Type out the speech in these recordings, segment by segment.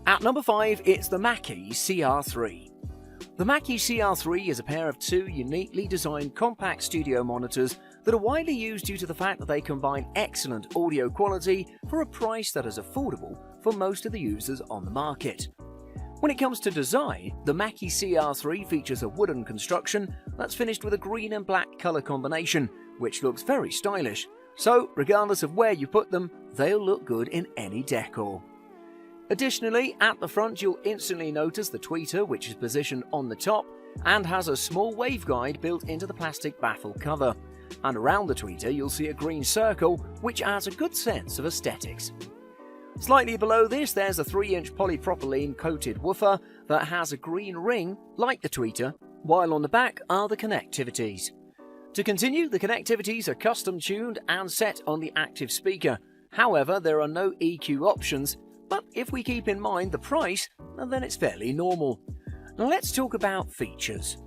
At number 5, it's the Mackie CR3. The Mackie CR3 is a pair of two uniquely designed compact studio monitors that are widely used due to the fact that they combine excellent audio quality for a price that is affordable for most of the users on the market. When it comes to design, the Mackie CR3 features a wooden construction that's finished with a green and black color combination, which looks very stylish. So, regardless of where you put them, they'll look good in any decor. Additionally, at the front you'll instantly notice the tweeter, which is positioned on the top and has a small waveguide built into the plastic baffle cover. And around the tweeter you'll see a green circle, which adds a good sense of aesthetics. Slightly below this there's a 3-inch polypropylene coated woofer that has a green ring like the tweeter, while on the back are the connectivities. To continue, the connectivities are custom tuned and set on the active speaker. However, there are no EQ options, but if we keep in mind the price, then it's fairly normal. Now let's talk about features.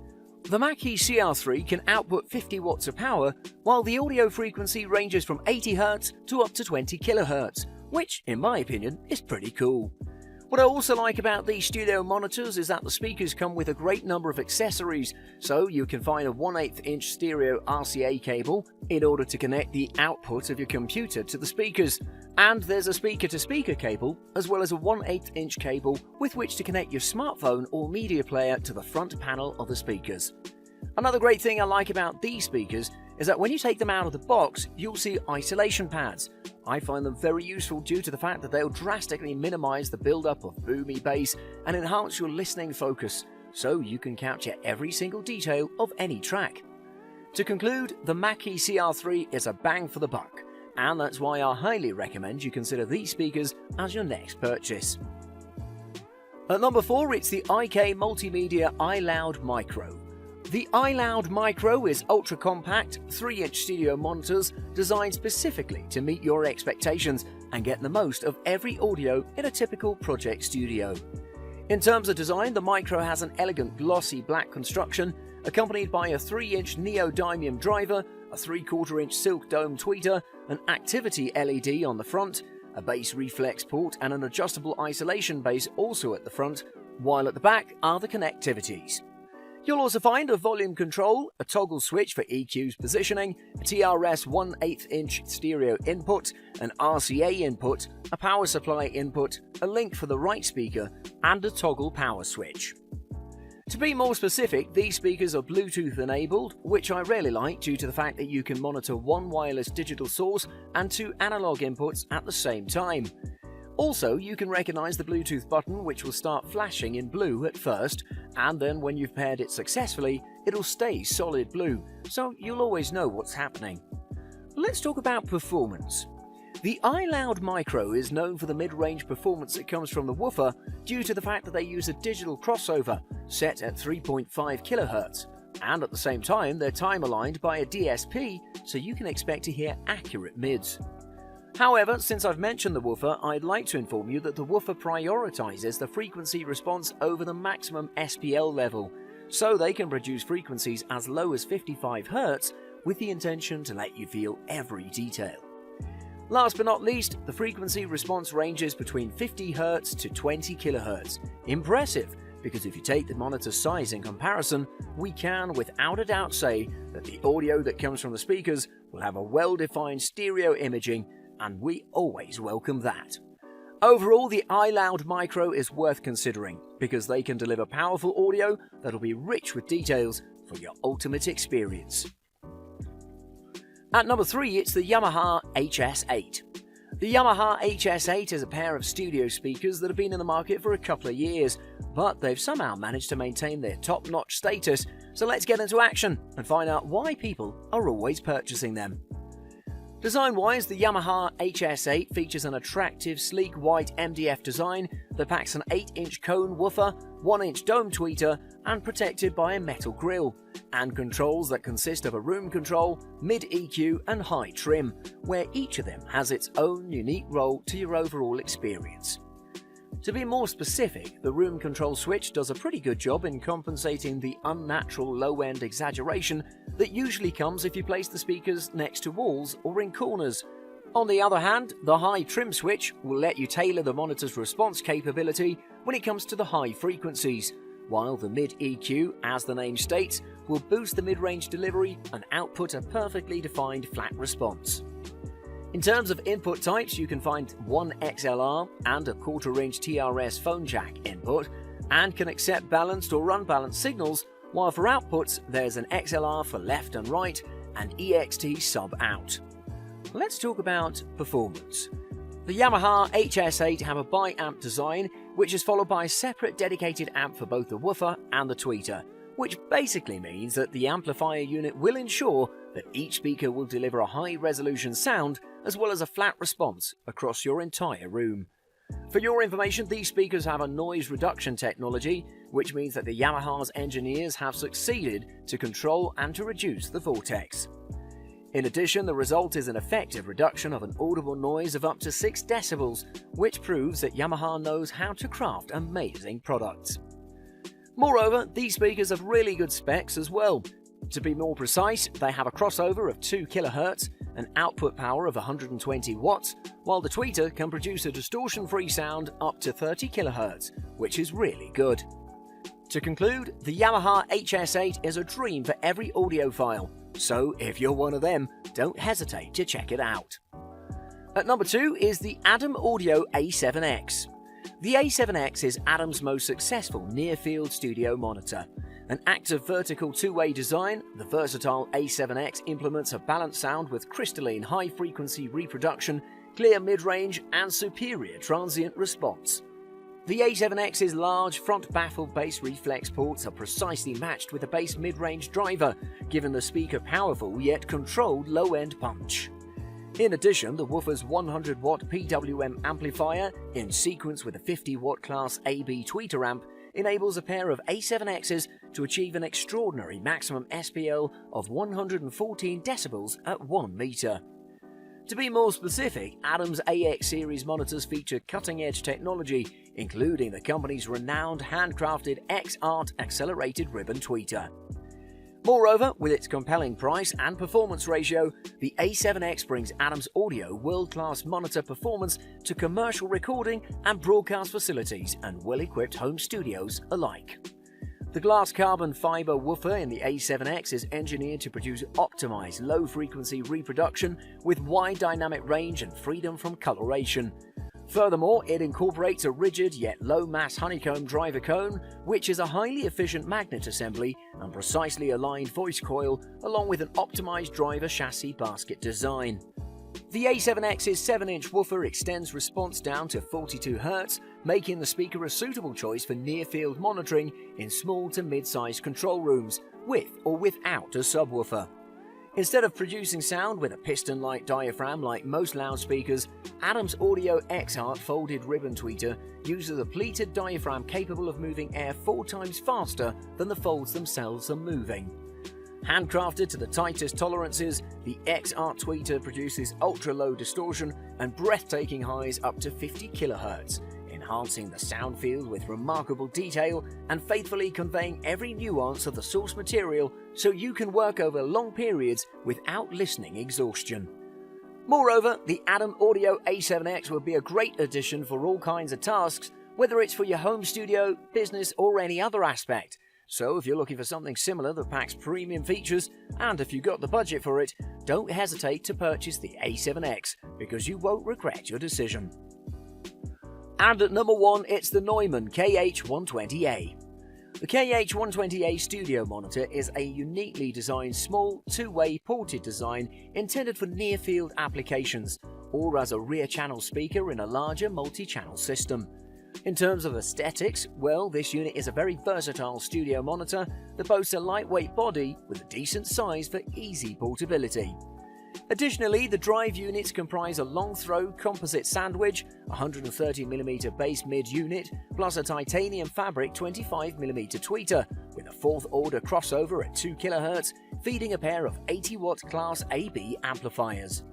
The Mackie CR3 can output 50 watts of power, while the audio frequency ranges from 80 Hz to up to 20 kHz, which, in my opinion, is pretty cool. What I also like about these studio monitors is that the speakers come with a great number of accessories, so you can find a 1/8 inch stereo RCA cable in order to connect the output of your computer to the speakers, and there's a speaker-to-speaker cable as well as a 1/8 inch cable with which to connect your smartphone or media player to the front panel of the speakers. Another great thing I like about these speakers is that when you take them out of the box, you'll see isolation pads. I find them very useful due to the fact that they'll drastically minimize the build-up of boomy bass and enhance your listening focus, so you can capture every single detail of any track. To conclude, the Mackie CR3 is a bang for the buck, and that's why I highly recommend you consider these speakers as your next purchase. At number 4, it's the Icom Multimedia Iloud Micro. The Iloud Micro is ultra-compact, 3-inch studio monitors designed specifically to meet your expectations and get the most of every audio in a typical project studio. In terms of design, the Micro has an elegant glossy black construction, accompanied by a 3-inch neodymium driver, a 3/4 inch silk dome tweeter, an activity LED on the front, a bass reflex port and an adjustable isolation base also at the front, while at the back are the connectivities. You'll also find a volume control, a toggle switch for EQ's positioning, a TRS 1/8 inch stereo input, an RCA input, a power supply input, a link for the right speaker, and a toggle power switch. To be more specific, these speakers are Bluetooth enabled, which I really like due to the fact that you can monitor one wireless digital source and two analog inputs at the same time. Also, you can recognize the Bluetooth button, which will start flashing in blue at first, and then when you've paired it successfully, it'll stay solid blue, so you'll always know what's happening. Let's talk about performance. The Iloud Micro is known for the mid-range performance that comes from the woofer due to the fact that they use a digital crossover set at 3.5 kHz, and at the same time they're time-aligned by a DSP, so you can expect to hear accurate mids. However, since I've mentioned the woofer, I'd like to inform you that the woofer prioritizes the frequency response over the maximum SPL level, so they can produce frequencies as low as 55 Hz with the intention to let you feel every detail. Last but not least, the frequency response ranges between 50 Hz to 20 kHz. Impressive, because if you take the monitor's size in comparison, we can without a doubt say that the audio that comes from the speakers will have a well-defined stereo imaging, and we always welcome that. Overall, the Iloud Micro is worth considering because they can deliver powerful audio that'll be rich with details for your ultimate experience. At number 3, it's the Yamaha HS8. The Yamaha HS8 is a pair of studio speakers that have been in the market for a couple of years, but they've somehow managed to maintain their top-notch status, so let's get into action and find out why people are always purchasing them. Design-wise, the Yamaha HS8 features an attractive, sleek white MDF design that packs an 8-inch cone woofer, 1-inch dome tweeter, and protected by a metal grille, and controls that consist of a room control, mid-EQ, and high trim, where each of them has its own unique role to your overall experience. To be more specific, the room control switch does a pretty good job in compensating the unnatural low-end exaggeration that usually comes if you place the speakers next to walls or in corners. On the other hand, the high trim switch will let you tailor the monitor's response capability when it comes to the high frequencies, while the mid EQ, as the name states, will boost the mid-range delivery and output a perfectly defined flat response. In terms of input types, you can find one XLR and a 1/4-inch TRS phone jack input, and can accept balanced or unbalanced signals, while for outputs there's an XLR for left and right and EXT sub out. Let's talk about performance. The Yamaha HS8 have a bi-amp design, which is followed by a separate dedicated amp for both the woofer and the tweeter, which basically means that the amplifier unit will ensure that each speaker will deliver a high-resolution sound as well as a flat response across your entire room. For your information, these speakers have a noise reduction technology, which means that the Yamaha's engineers have succeeded to control and to reduce the vortex. In addition, the result is an effective reduction of an audible noise of up to 6 decibels, which proves that Yamaha knows how to craft amazing products. Moreover, these speakers have really good specs as well. To be more precise, they have a crossover of 2 kHz, an output power of 120 watts, while the tweeter can produce a distortion-free sound up to 30 kHz, which is really good. To conclude, the Yamaha HS8 is a dream for every audiophile, so if you're one of them, don't hesitate to check it out. At number 2 is the Adam Audio A7X. The A7X is Adam's most successful near-field studio monitor. An active vertical two-way design, the versatile A7X implements a balanced sound with crystalline high-frequency reproduction, clear mid-range, and superior transient response. The A7X's large front baffle bass reflex ports are precisely matched with a bass mid-range driver, giving the speaker powerful yet controlled low-end punch. In addition, the woofer's 100-watt PWM amplifier, in sequence with a 50-watt class AB tweeter amp, enables a pair of A7Xs to achieve an extraordinary maximum SPL of 114 decibels at 1 meter. To be more specific, Adam's AX series monitors feature cutting-edge technology, including the company's renowned handcrafted X-Art accelerated ribbon tweeter. Moreover, with its compelling price and performance ratio, the A7X brings Adam's Audio world-class monitor performance to commercial recording and broadcast facilities and well-equipped home studios alike. The glass carbon fiber woofer in the A7X is engineered to produce optimized low-frequency reproduction with wide dynamic range and freedom from coloration. Furthermore, it incorporates a rigid yet low-mass honeycomb driver cone, which is a highly efficient magnet assembly and precisely aligned voice coil, along with an optimized driver chassis basket design. The A7X's 7-inch woofer extends response down to 42 Hz, making the speaker a suitable choice for near-field monitoring in small to mid-sized control rooms, with or without a subwoofer. Instead of producing sound with a piston-like diaphragm like most loudspeakers, Adam's Audio X-Art folded ribbon tweeter uses a pleated diaphragm capable of moving air 4 times faster than the folds themselves are moving. Handcrafted to the tightest tolerances, the X-Art tweeter produces ultra-low distortion and breathtaking highs up to 50 kHz, enhancing the sound field with remarkable detail and faithfully conveying every nuance of the source material so you can work over long periods without listening exhaustion. Moreover, the Adam Audio A7X will be a great addition for all kinds of tasks, whether it's for your home studio, business, or any other aspect. So if you're looking for something similar that packs premium features, and if you've got the budget for it, don't hesitate to purchase the A7X, because you won't regret your decision. And at number 1, it's the Neumann KH128. The KH128 studio monitor is a uniquely designed small, two-way ported design intended for near-field applications, or as a rear-channel speaker in a larger multi-channel system. In terms of aesthetics, well, this unit is a very versatile studio monitor that boasts a lightweight body with a decent size for easy portability. Additionally, the drive units comprise a long-throw composite sandwich, 130mm base mid unit, plus a titanium fabric 25mm tweeter, with a 4th-order crossover at 2 kHz, feeding a pair of 80-watt class AB amplifiers.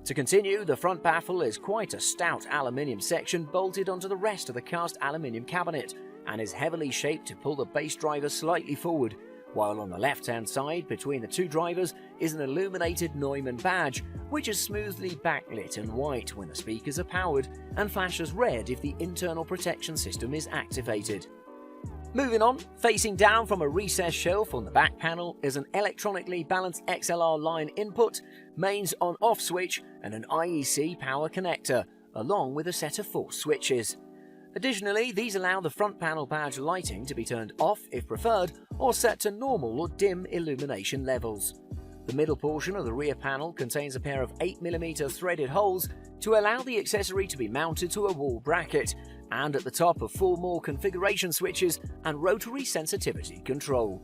To continue, the front baffle is quite a stout aluminium section bolted onto the rest of the cast aluminium cabinet, and is heavily shaped to pull the bass driver slightly forward, while on the left-hand side between the two drivers is an illuminated Neumann badge, which is smoothly backlit and white when the speakers are powered and flashes red if the internal protection system is activated. Moving on, facing down from a recessed shelf on the back panel is an electronically balanced XLR line input, mains on-off switch and an IEC power connector, along with a set of 4 switches. Additionally, these allow the front panel badge lighting to be turned off if preferred or set to normal or dim illumination levels. The middle portion of the rear panel contains a pair of 8mm threaded holes to allow the accessory to be mounted to a wall bracket, and at the top are 4 more configuration switches and rotary sensitivity control.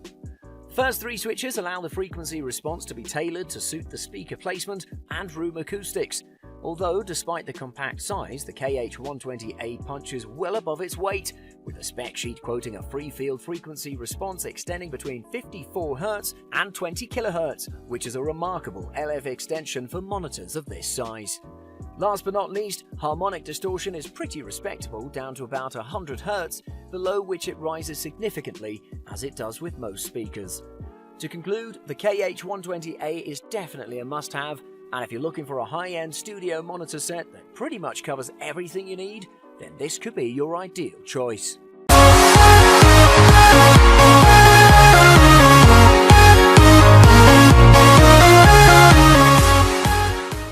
The first 3 switches allow the frequency response to be tailored to suit the speaker placement and room acoustics, although despite the compact size, the KH128 punches well above its weight, with the spec sheet quoting a free field frequency response extending between 54 Hz and 20 kHz, which is a remarkable LF extension for monitors of this size. Last but not least, harmonic distortion is pretty respectable down to about 100 Hz, below which it rises significantly, as it does with most speakers. To conclude, the KH128 is definitely a must-have, and if you're looking for a high-end studio monitor set that pretty much covers everything you need, then this could be your ideal choice.